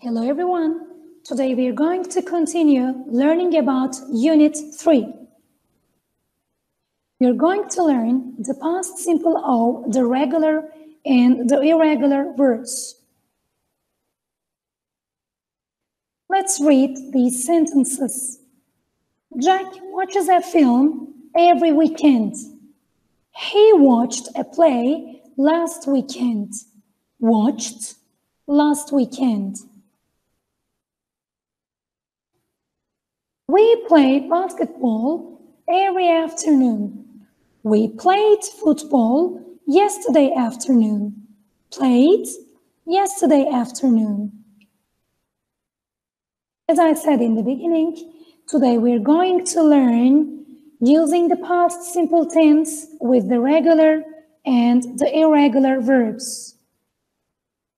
Hello everyone. Today we are going to continue learning about Unit 3. We are going to learn the past simple of the regular and the irregular verbs. Let's read these sentences. Jack watches a film every weekend. He watched a play last weekend. Watched last weekend. We played basketball every afternoon. We played football yesterday afternoon. Played yesterday afternoon. As I said in the beginning, today we're going to learn using the past simple tense with the regular and the irregular verbs.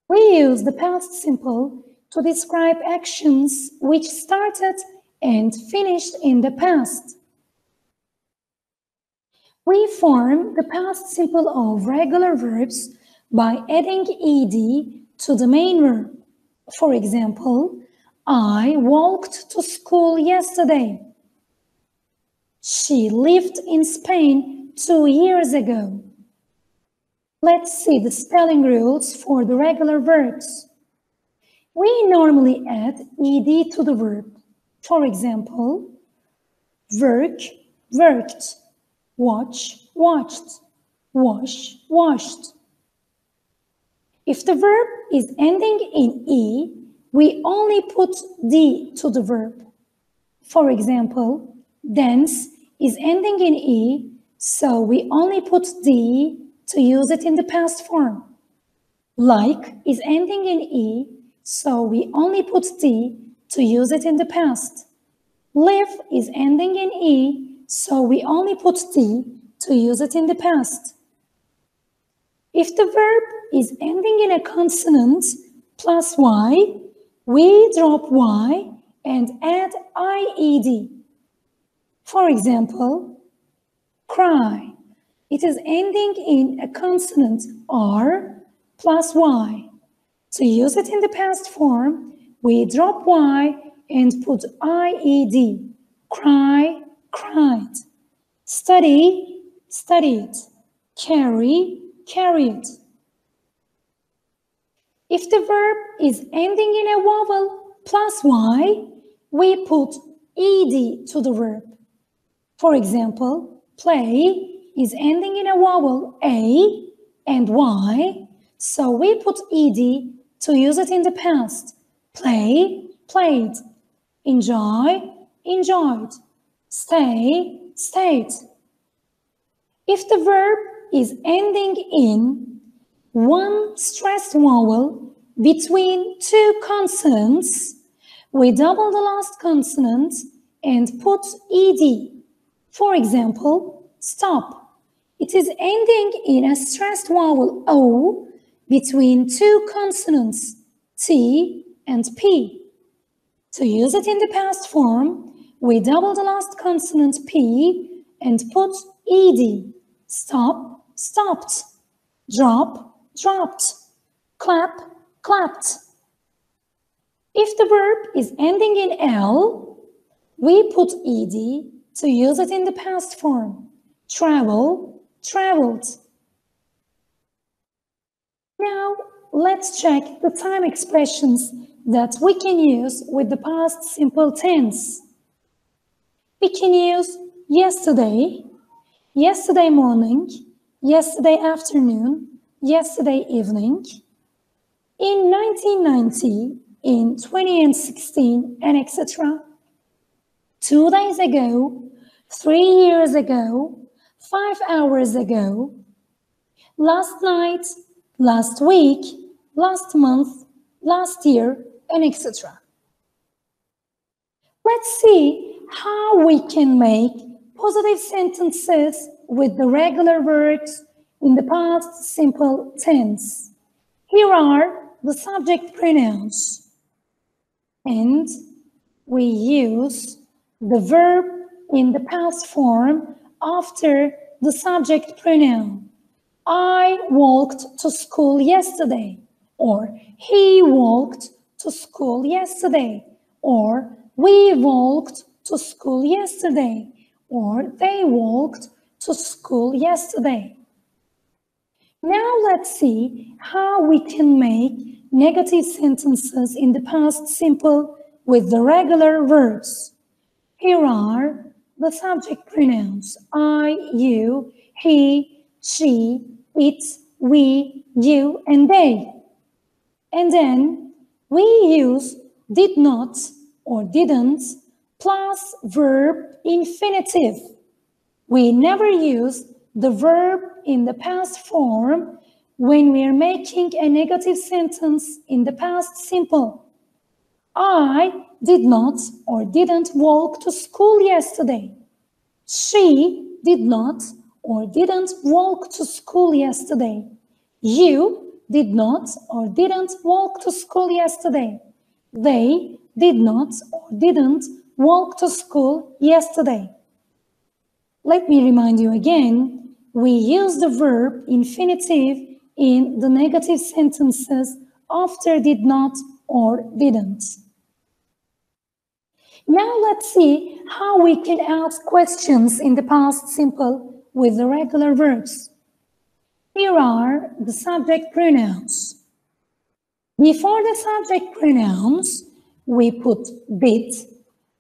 We use the past simple to describe actions which started and finished in the past. We form the past simple of regular verbs by adding ed to the main verb. For example, I walked to school yesterday. She lived in Spain 2 years ago. Let's see the spelling rules for the regular verbs. We normally add ed to the verb. For example, work, worked, watch, watched, wash, washed. If the verb is ending in e, we only put d to the verb. For example, dance is ending in e, so we only put d to use it in the past form. Like is ending in e, so we only put d to use it in the past. Live is ending in e, so we only put d to use it in the past. If the verb is ending in a consonant plus y, we drop y and add ied. For example, cry. It is ending in a consonant r plus y. To use it in the past form, we drop y and put ied. Cry, cried. Study, studied. Carry, carried. If the verb is ending in a vowel plus y, we put ed to the verb. For example, play is ending in a vowel a and y, so we put ed to use it in the past. Play, played. Enjoy, enjoyed. Stay, stayed. If the verb is ending in one stressed vowel between two consonants, we double the last consonant and put ed. For example, stop. It is ending in a stressed vowel o between two consonants, t and p. To use it in the past form, we double the last consonant p and put ed. Stop, stopped. Drop, dropped. Clap, clapped. If the verb is ending in l, we put ed to use it in the past form. Travel, traveled. Now, let's check the time expressions that we can use with the past simple tense. We can use yesterday, yesterday morning, yesterday afternoon, yesterday evening, in 1990, in 2016, and etc. 2 days ago, 3 years ago, 5 hours ago, last night, last week, last month, last year, and etc. Let's see how we can make positive sentences with the regular verbs in the past simple tense. Here are the subject pronouns. And we use the verb in the past form after the subject pronoun. I walked to school yesterday, or he walked to school yesterday, or we walked to school yesterday, or they walked to school yesterday. Now let's see how we can make negative sentences in the past simple with the regular verbs. Here are the subject pronouns: I, you, he, she, it, we, you, and they. And then we use did not or didn't plus verb infinitive. We never use the verb in the past form when we are making a negative sentence in the past simple. I did not or didn't walk to school yesterday. She did not or didn't walk to school yesterday. You did not or didn't walk to school yesterday. They did not or didn't walk to school yesterday. Let me remind you again, we use the verb infinitive in the negative sentences after did not or didn't. Now let's see how we can ask questions in the past simple with the regular verbs. Here are the subject pronouns. Before the subject pronouns, we put did,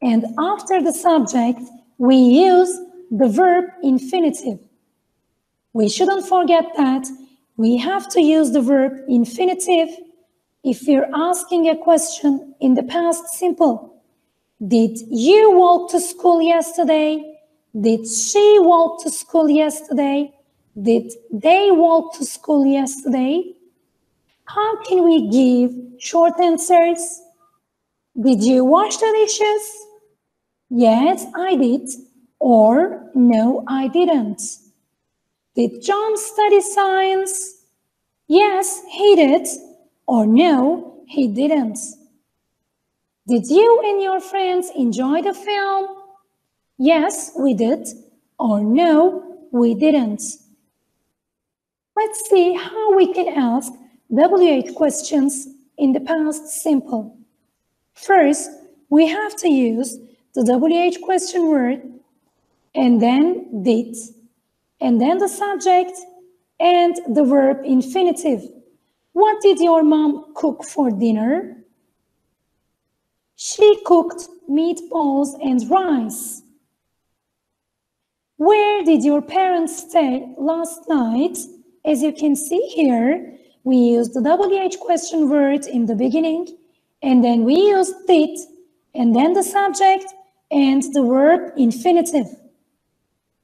and after the subject, we use the verb infinitive. We shouldn't forget that we have to use the verb infinitive if we're asking a question in the past simple. Did you walk to school yesterday? Did she walk to school yesterday? Did they walk to school yesterday? How can we give short answers? Did you wash the dishes? Yes, I did. Or no, I didn't. Did John study science? Yes, he did. Or no, he didn't. Did you and your friends enjoy the film? Yes, we did. Or no, we didn't. Let's see how we can ask WH questions in the past simple. First, we have to use the WH question word, and then did, and then the subject, and the verb infinitive. What did your mom cook for dinner? She cooked meatballs and rice. Where did your parents stay last night? As you can see here, we use the WH question word in the beginning, and then we use did, and then the subject, and the verb infinitive.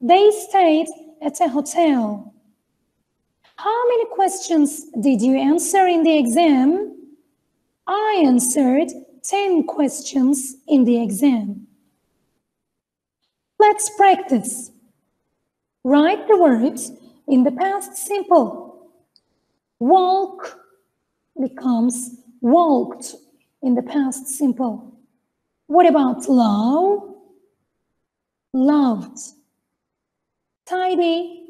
They stayed at a hotel. How many questions did you answer in the exam? I answered 10 questions in the exam. Let's practice. Write the verbs in the past simple. Walk becomes walked in the past simple. What about love? Loved. Tidy.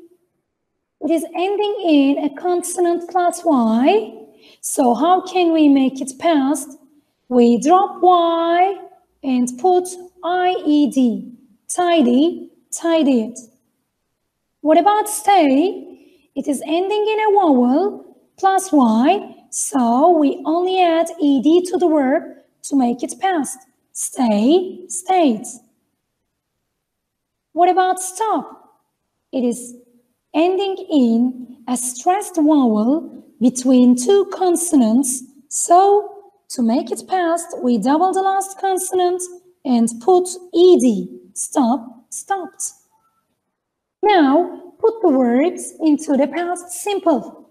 It is ending in a consonant plus Y. So how can we make it past? We drop Y and put IED. Tidy, tidied. What about stay? It is ending in a vowel plus Y, so we only add ED to the verb to make it past. Stay, stayed. What about stop? It is ending in a stressed vowel between two consonants, so to make it past, we double the last consonant and put ED. Stop, stopped. Now, put the verbs into the past simple.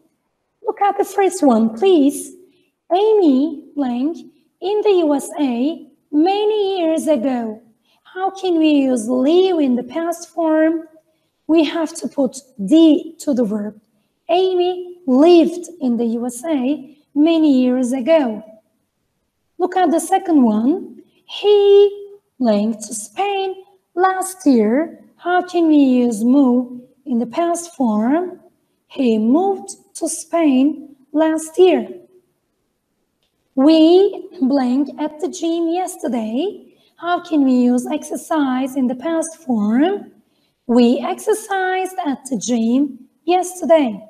Look at the first one, please. Amy blank in the USA many years ago. How can we use live in the past form? We have to put D to the verb. Amy lived in the USA many years ago. Look at the second one. He blank to Spain last year. How can we use move in the past form? He moved to Spain last year. We blank at the gym yesterday. How can we use exercise in the past form? We exercised at the gym yesterday.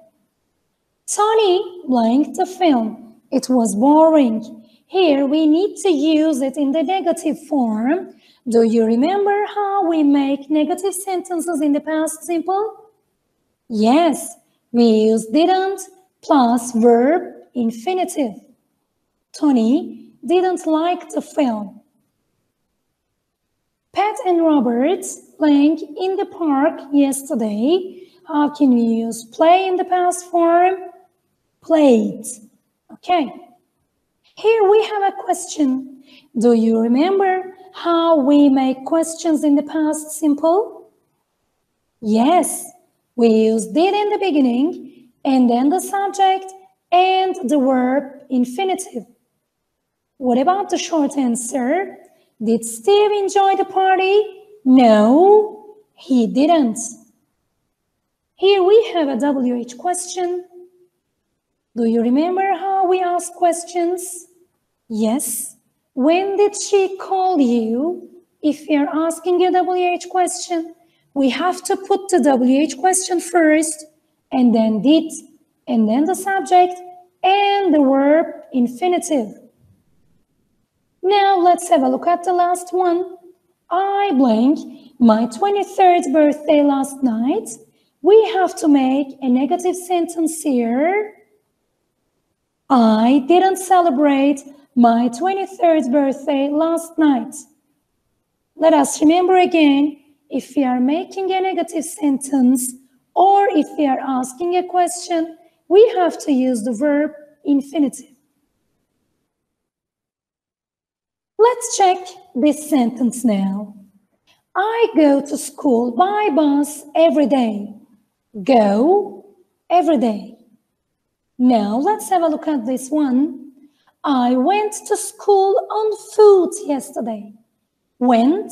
Tony blanked the film. It was boring. Here we need to use it in the negative form. Do you remember how we make negative sentences in the past simple? Yes, we use didn't plus verb infinitive. Tony didn't like the film. Pat and Robert played in the park yesterday. How can we use play in the past form? Played. Okay. Here we have a question. Do you remember how we make questions in the past simple? Yes, we use did in the beginning and then the subject and the verb infinitive. What about the short answer? Did Steve enjoy the party? No, he didn't. Here we have a WH question. Do you remember how we ask questions? Yes. When did she call you? If we are asking a WH question, we have to put the WH question first, and then did, and then the subject, and the verb infinitive. Now let's have a look at the last one. I blank my 23rd birthday last night. We have to make a negative sentence here. I didn't celebrate my 23rd birthday last night. Let us remember again, if we are making a negative sentence or if we are asking a question, we have to use the verb infinitive. Let's check this sentence now. I go to school by bus every day. Go, every day. Now let's have a look at this one. I went to school on foot yesterday. Went,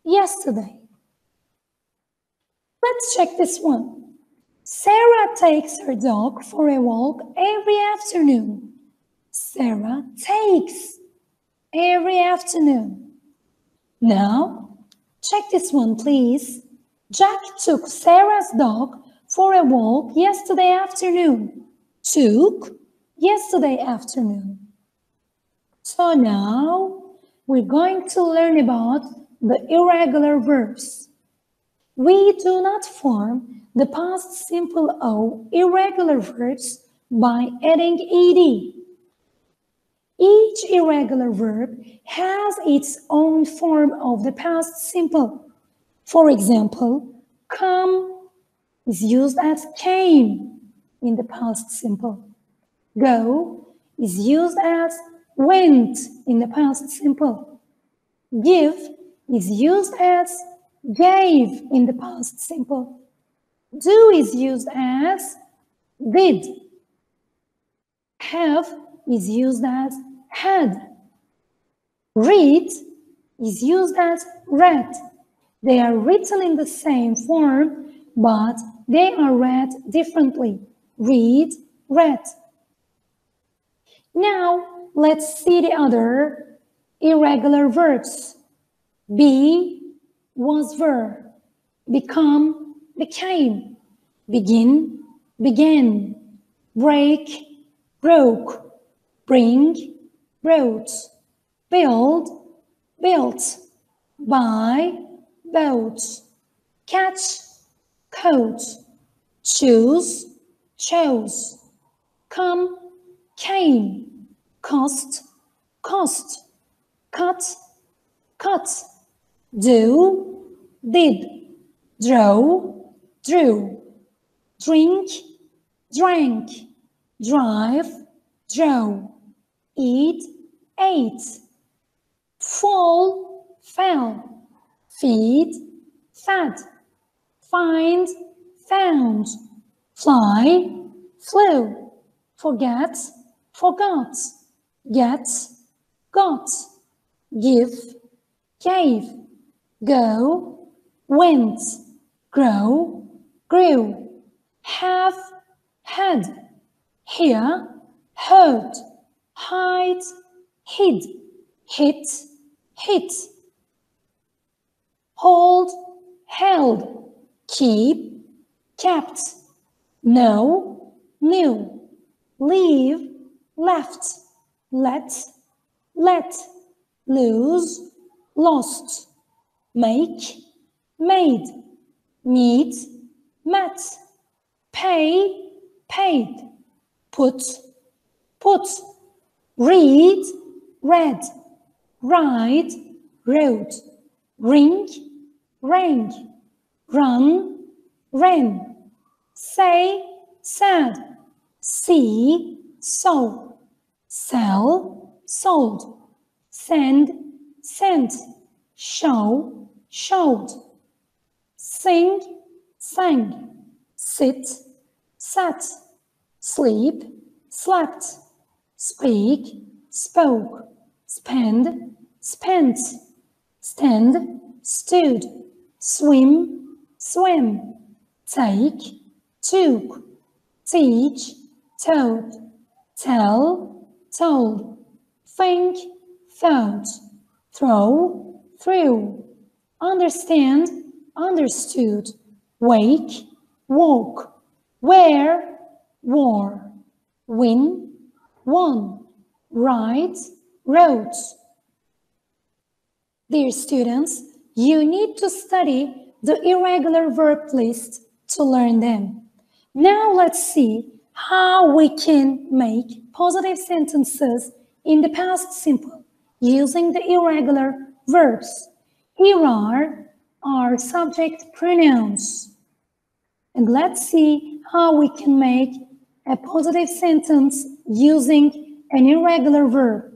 yesterday. Let's check this one. Sarah takes her dog for a walk every afternoon. Sarah takes every afternoon. Now, check this one, please. Jack took Sarah's dog for a walk yesterday afternoon. Took yesterday afternoon. So now we're going to learn about the irregular verbs. We do not form the past simple O irregular verbs by adding ed. Each irregular verb has its own form of the past simple. For example, come is used as came in the past simple. Go is used as went in the past simple. Give is used as gave in the past simple. Do is used as did. Have is used as had. Read is used as read. They are written in the same form, but they are read differently. Read, read. Now, let's see the other irregular verbs. Be, was, were. Become, became. Begin, began. Break, broke. Bring, brought. Build, built. Buy, bought. Catch, caught. Choose, chose. Come, came. Cost, cost. Cut, cut. Do, did. Draw, drew. Drink, drank. Drive, drove. Eat, ate. Fall, fell. Feed, fed. Find, found. Fly, flew. Forget, forgot. Get, got. Give, gave. Go, went. Grow, grew. Have, had. Hear, heard. hide, hid, hit, hit. Hold, held, keep, kept. Know, knew. Leave, left, let, lose, lost. Make, made. Meet, met. Pay, paid. Put, read, read. Ride, rode. Ring, rang. Run, ran. Say, said. See, saw. Sell, sold. Send, sent. Show, showed. Sing, sang. Sit, sat. Sleep, slept. Speak, spoke. Spend, spent. Stand, stood. Swim, swam. Take, took. Teach, taught. Tell, told. Think, thought. Throw, threw. Understand, understood. Wake, woke. Wear, wore. Win, won. Write, wrote. Dear students, you need to study the irregular verb list to learn them. Now let's see how we can make positive sentences in the past simple using the irregular verbs. Here are our subject pronouns. And let's see how we can make a positive sentence using an irregular verb.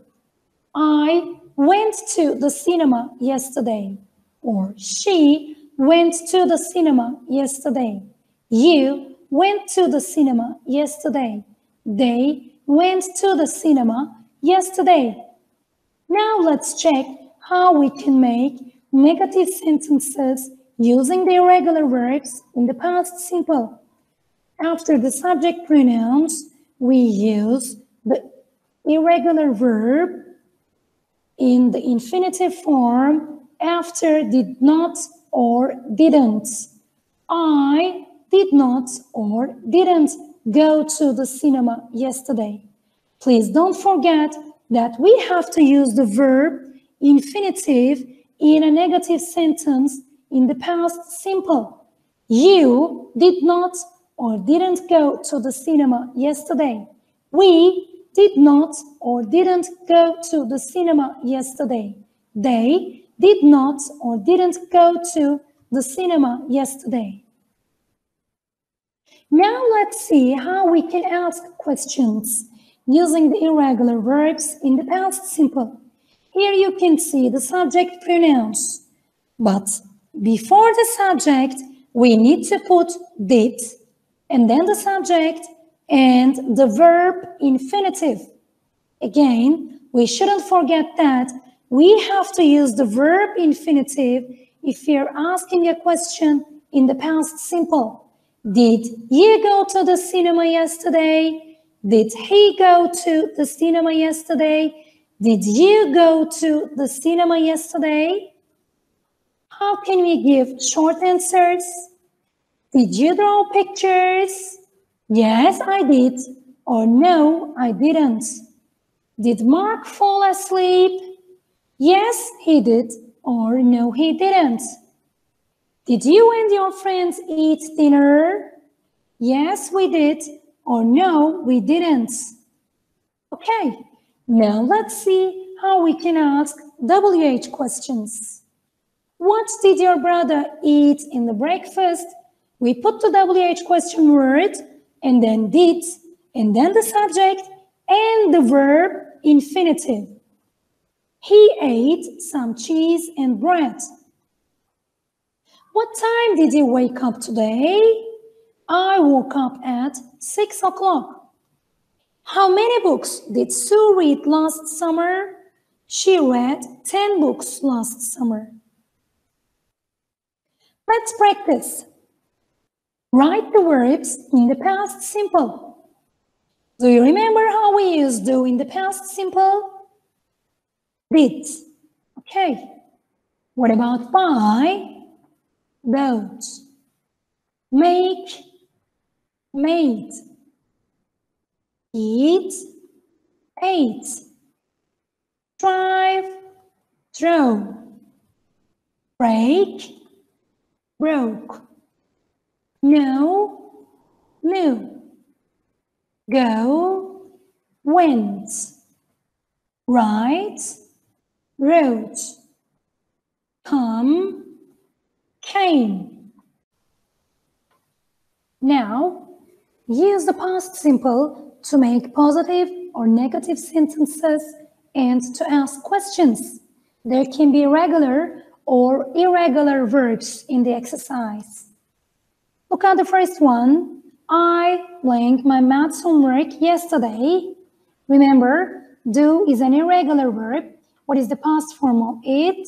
I went to the cinema yesterday. Or she went to the cinema yesterday. You went to the cinema yesterday. They went to the cinema yesterday. Now let's check how we can make negative sentences using the irregular verbs in the past simple. After the subject pronouns, we use the irregular verb in the infinitive form after did not or didn't. I did not or didn't go to the cinema yesterday. Please don't forget that we have to use the verb infinitive in a negative sentence in the past simple. You did not or didn't go to the cinema yesterday. We did not or didn't go to the cinema yesterday. They did not or didn't go to the cinema yesterday. Now let's see how we can ask questions using the irregular verbs in the past simple. Here you can see the subject pronouns. But before the subject, we need to put did, and then the subject, and the verb infinitive. Again, we shouldn't forget that we have to use the verb infinitive if we are asking a question in the past simple. Did you go to the cinema yesterday? Did he go to the cinema yesterday? Did you go to the cinema yesterday? How can we give short answers? Did you draw pictures? Yes, I did. Or no, I didn't. Did Mark fall asleep? Yes, he did. Or no, he didn't. Did you and your friends eat dinner? Yes, we did. Or no, we didn't. Okay, now let's see how we can ask WH questions. What did your brother eat in the breakfast? We put the WH question word, and then did, and then the subject, and the verb infinitive. He ate some cheese and bread. What time did you wake up today? I woke up at 6 o'clock. How many books did Sue read last summer? She read 10 books last summer. Let's practice. Write the verbs in the past simple. Do you remember how we used do in the past simple? Did. Okay. What about buy? Bought. Make, made. Eat, ate. Drive, drove. Break, broke. Know, knew. Go, went. Write, wrote. Come, came. Now, use the past simple to make positive or negative sentences and to ask questions. There can be regular or irregular verbs in the exercise. Look at the first one. I blank my maths homework yesterday. Remember, do is an irregular verb. What is the past form of it?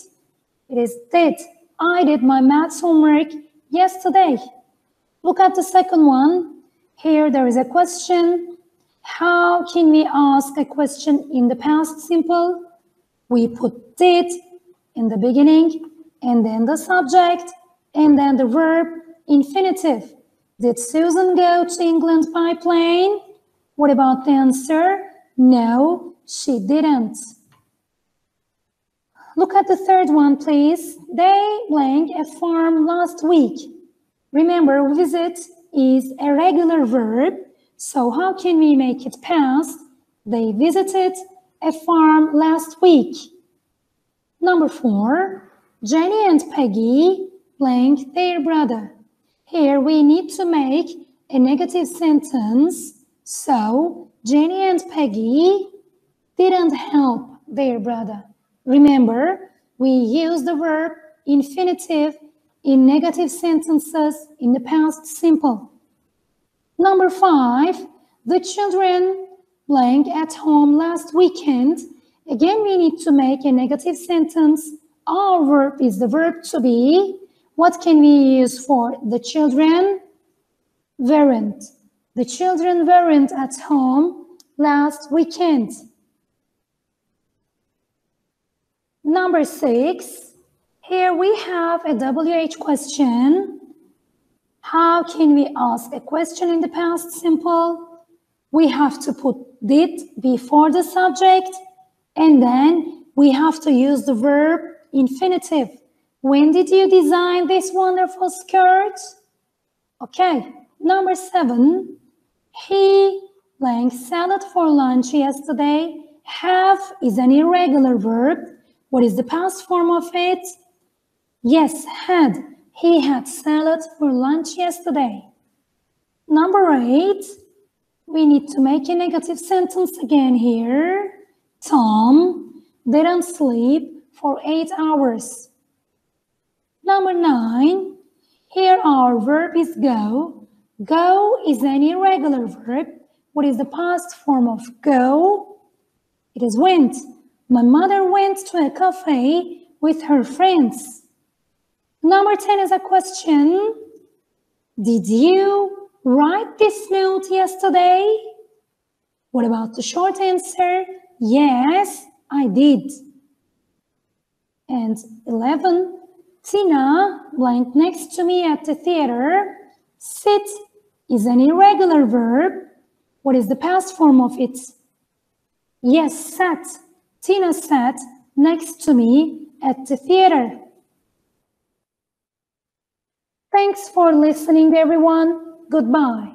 It is did. I did my maths homework yesterday. Look at the second one. Here there is a question. How can we ask a question in the past simple? We put did in the beginning, and then the subject, and then the verb infinitive. Did Susan go to England by plane? What about the answer? No, she didn't. Look at the third one, please. They blank a farm last week. Remember, visit is a regular verb, so how can we make it past? They visited a farm last week. Number 4, Jenny and Peggy blank their brother. Here we need to make a negative sentence, so Jenny and Peggy didn't help their brother. Remember, we use the verb infinitive in negative sentences in the past simple. Number 5, the children blank at home last weekend. Again, we need to make a negative sentence. Our verb is the verb to be. What can we use for the children? Weren't. The children weren't at home last weekend. Number 6, here we have a WH question. How can we ask a question in the past simple? We have to put did before the subject, and then we have to use the verb infinitive. When did you design this wonderful skirt? Okay, number 7, he blank salad for lunch yesterday. Have is an irregular verb. What is the past form of it? Yes, had. He had salad for lunch yesterday. Number 8, we need to make a negative sentence again here. Tom didn't sleep for 8 hours. Number 9, here our verb is go. Go is an irregular verb. What is the past form of go? It is went. My mother went to a cafe with her friends. Number 10 is a question. Did you write this note yesterday? What about the short answer? Yes, I did. And 11, Tina blank next to me at the theater. Sit is an irregular verb. What is the past form of it? Yes, sat. Tina sat next to me at the theater. Thanks for listening, everyone. Goodbye.